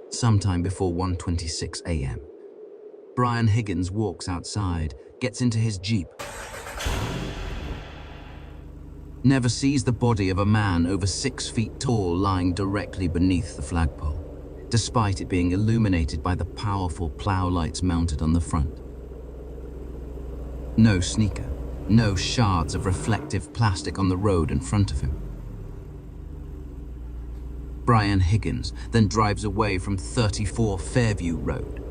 sometime before 1:26 a.m. Brian Higgins walks outside, gets into his Jeep, never sees the body of a man over 6 feet tall lying directly beneath the flagpole, despite it being illuminated by the powerful plow lights mounted on the front. No sneaker, no shards of reflective plastic on the road in front of him. Brian Higgins then drives away from 34 Fairview Road.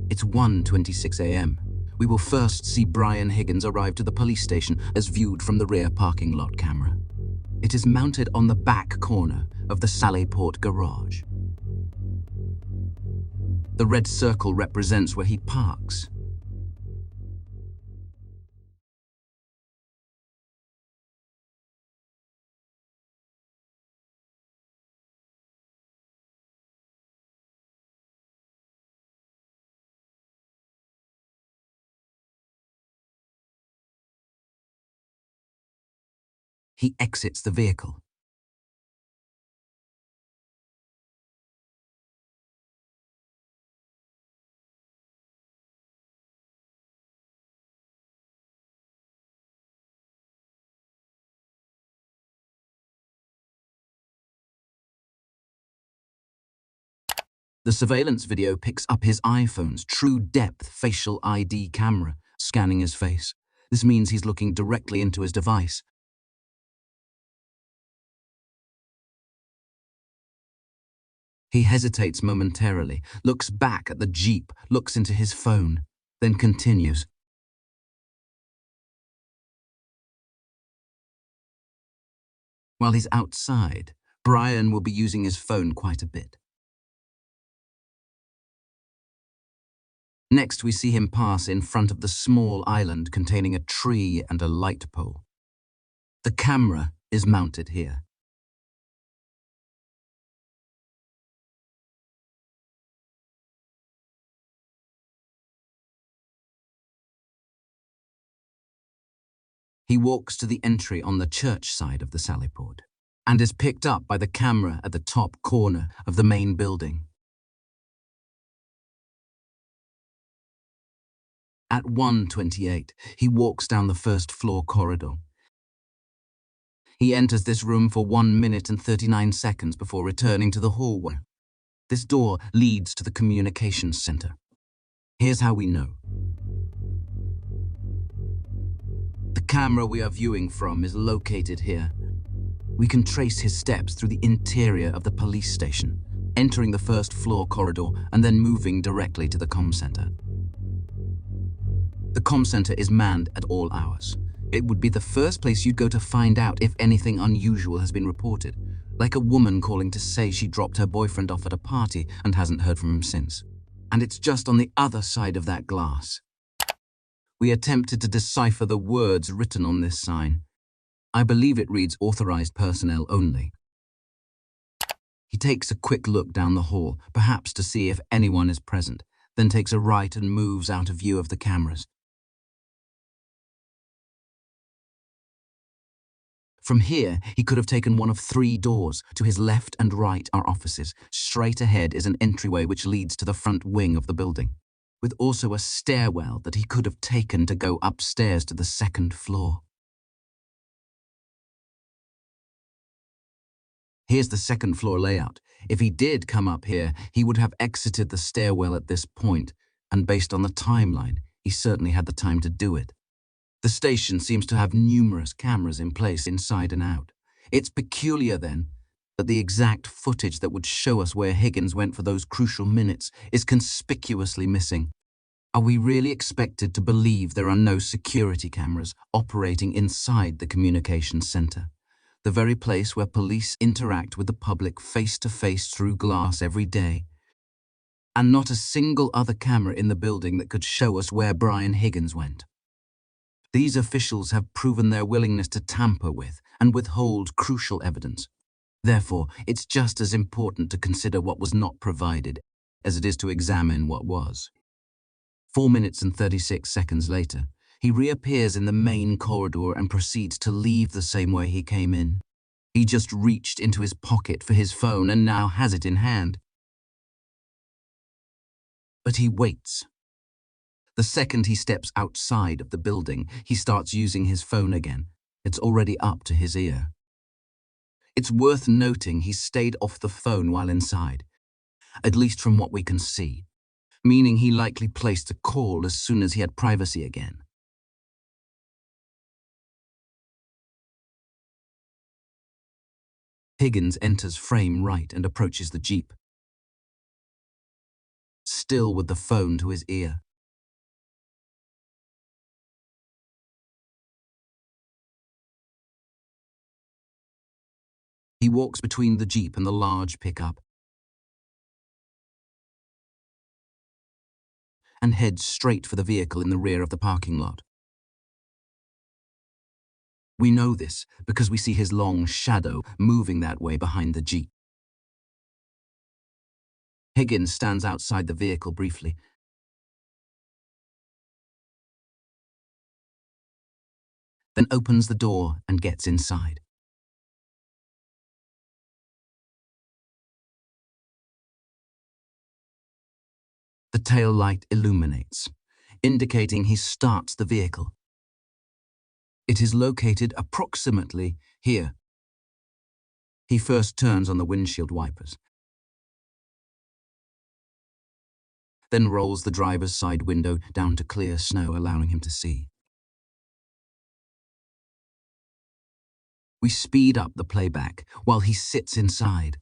It's 1:26 a.m. We will first see Brian Higgins arrive to the police station as viewed from the rear parking lot camera. It is mounted on the back corner of the Sallyport garage. The red circle represents where he parks. He exits the vehicle. The surveillance video picks up his iPhone's true-depth facial ID camera, scanning his face. This means he's looking directly into his device. He hesitates momentarily, looks back at the Jeep, looks into his phone, then continues. While he's outside, Brian will be using his phone quite a bit. Next, we see him pass in front of the small island containing a tree and a light pole. The camera is mounted here. He walks to the entry on the church side of the Sallyport and is picked up by the camera at the top corner of the main building. At 1:28, he walks down the first floor corridor. He enters this room for 1 minute and 39 seconds before returning to the hallway. This door leads to the communications center. Here's how we know. The camera we are viewing from is located here. We can trace his steps through the interior of the police station, entering the first floor corridor and then moving directly to the comm center. The comm center is manned at all hours. It would be the first place you'd go to find out if anything unusual has been reported, like a woman calling to say she dropped her boyfriend off at a party and hasn't heard from him since. And it's just on the other side of that glass. We attempted to decipher the words written on this sign. I believe it reads authorized personnel only. He takes a quick look down the hall, perhaps to see if anyone is present, then takes a right and moves out of view of the cameras. From here, he could have taken one of 3 doors. To his left and right are offices. Straight ahead is an entryway which leads to the front wing of the building, with also a stairwell that he could have taken to go upstairs to the 2nd floor. Here's the 2nd floor layout. If he did come up here, he would have exited the stairwell at this point, and based on the timeline, he certainly had the time to do it. The station seems to have numerous cameras in place inside and out. It's peculiar, then, that the exact footage that would show us where Higgins went for those crucial minutes is conspicuously missing. Are we really expected to believe there are no security cameras operating inside the communications center, the very place where police interact with the public face-to-face through glass every day, and not a single other camera in the building that could show us where Brian Higgins went? These officials have proven their willingness to tamper with and withhold crucial evidence. Therefore, it's just as important to consider what was not provided as it is to examine what was. 4 minutes and 36 seconds later, he reappears in the main corridor and proceeds to leave the same way he came in. He just reached into his pocket for his phone and now has it in hand. But he waits. The second he steps outside of the building, he starts using his phone again. It's already up to his ear. It's worth noting he stayed off the phone while inside, at least from what we can see, meaning he likely placed a call as soon as he had privacy again. Higgins enters frame right and approaches the Jeep, still with the phone to his ear. He walks between the Jeep and the large pickup and heads straight for the vehicle in the rear of the parking lot. We know this because we see his long shadow moving that way behind the Jeep. Higgins stands outside the vehicle briefly, then opens the door and gets inside. The tail light illuminates, indicating he starts the vehicle. It is located approximately here. He first turns on the windshield wipers, then rolls the driver's side window down to clear snow, allowing him to see. We speed up the playback while he sits inside.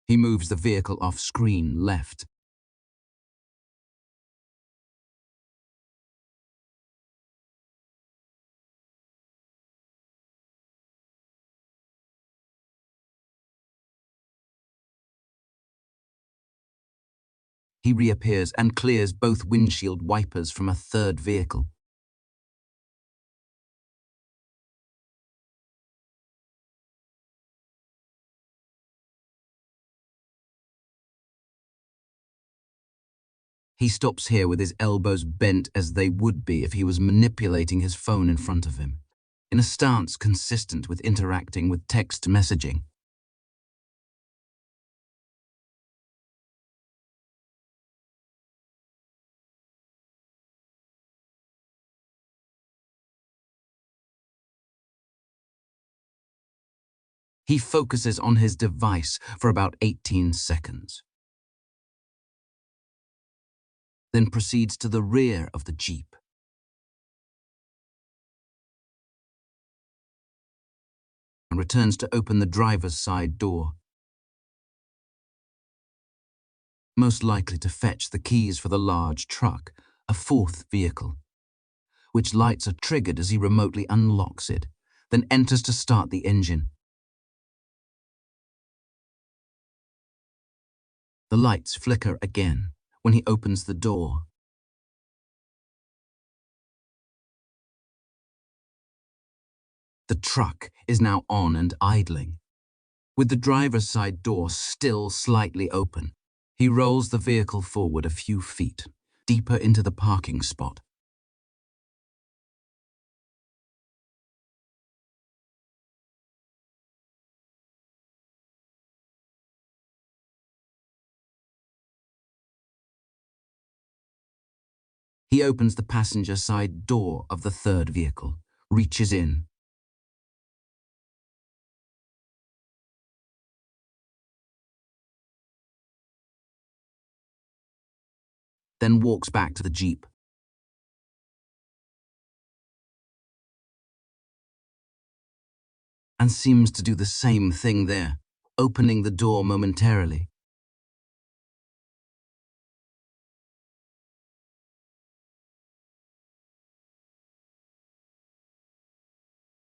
He moves the vehicle off screen left. He reappears and clears both windshield wipers from a third vehicle. He stops here with his elbows bent as they would be if he was manipulating his phone in front of him, in a stance consistent with interacting with text messaging. He focuses on his device for about 18 seconds, then proceeds to the rear of the Jeep. And returns to open the driver's side door, most likely to fetch the keys for the large truck, a fourth vehicle, which lights are triggered as he remotely unlocks it, then enters to start the engine. The lights flicker again when he opens the door. The truck is now on and idling, with the driver's side door still slightly open. He rolls the vehicle forward a few feet, deeper into the parking spot. He opens the passenger side door of the third vehicle, reaches in. Then walks back to the Jeep. And seems to do the same thing there, opening the door momentarily.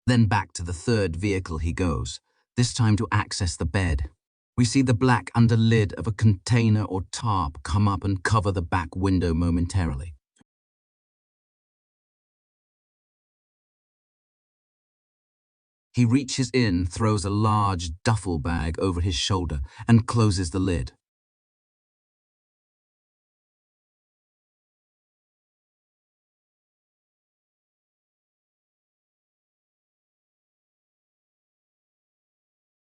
Then back to the third vehicle he goes, this time to access the bed. We see the black underlid of a container or tarp come up and cover the back window momentarily. He reaches in, throws a large duffel bag over his shoulder, and closes the lid.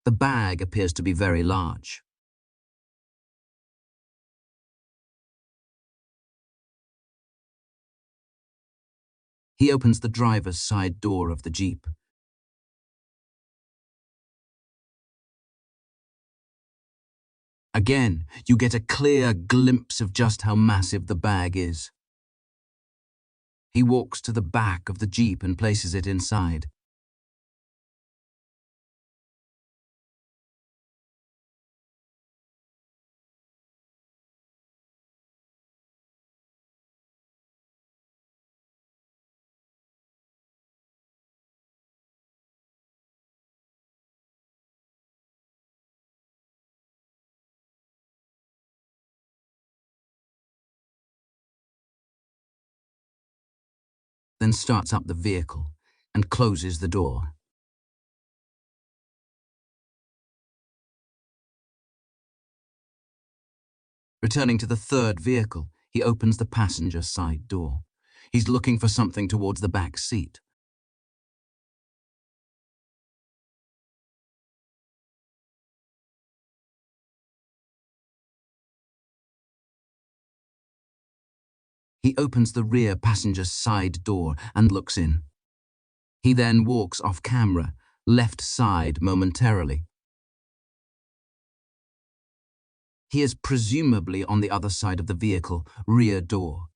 The bag appears to be very large. He opens the driver's side door of the Jeep. Again, you get a clear glimpse of just how massive the bag is. He walks to the back of the Jeep and places it inside. Then starts up the vehicle and closes the door. Returning to the third vehicle, he opens the passenger side door. He's looking for something towards the back seat. He opens the rear passenger side door and looks in. He then walks off camera, left side momentarily. He is presumably on the other side of the vehicle, rear door.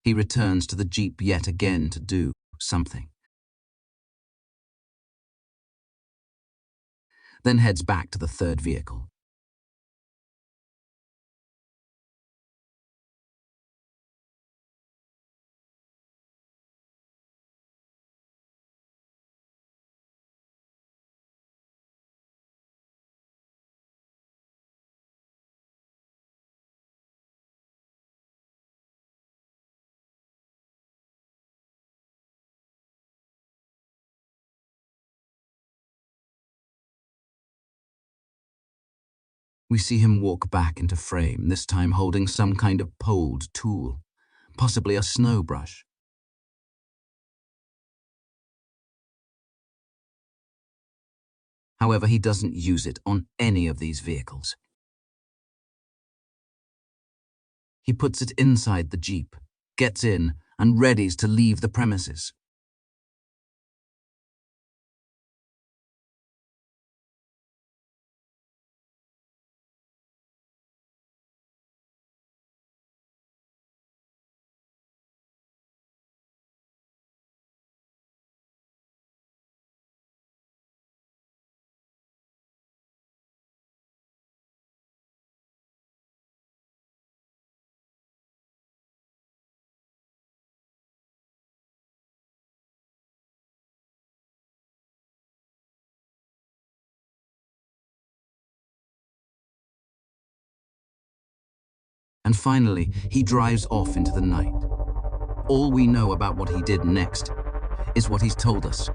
He returns to the Jeep yet again to do something. Then heads back to the third vehicle. We see him walk back into frame, this time holding some kind of poled tool, possibly a snow brush. However, he doesn't use it on any of these vehicles. He puts it inside the Jeep, gets in, and readies to leave the premises. And finally, he drives off into the night. All we know about what he did next is what he's told us.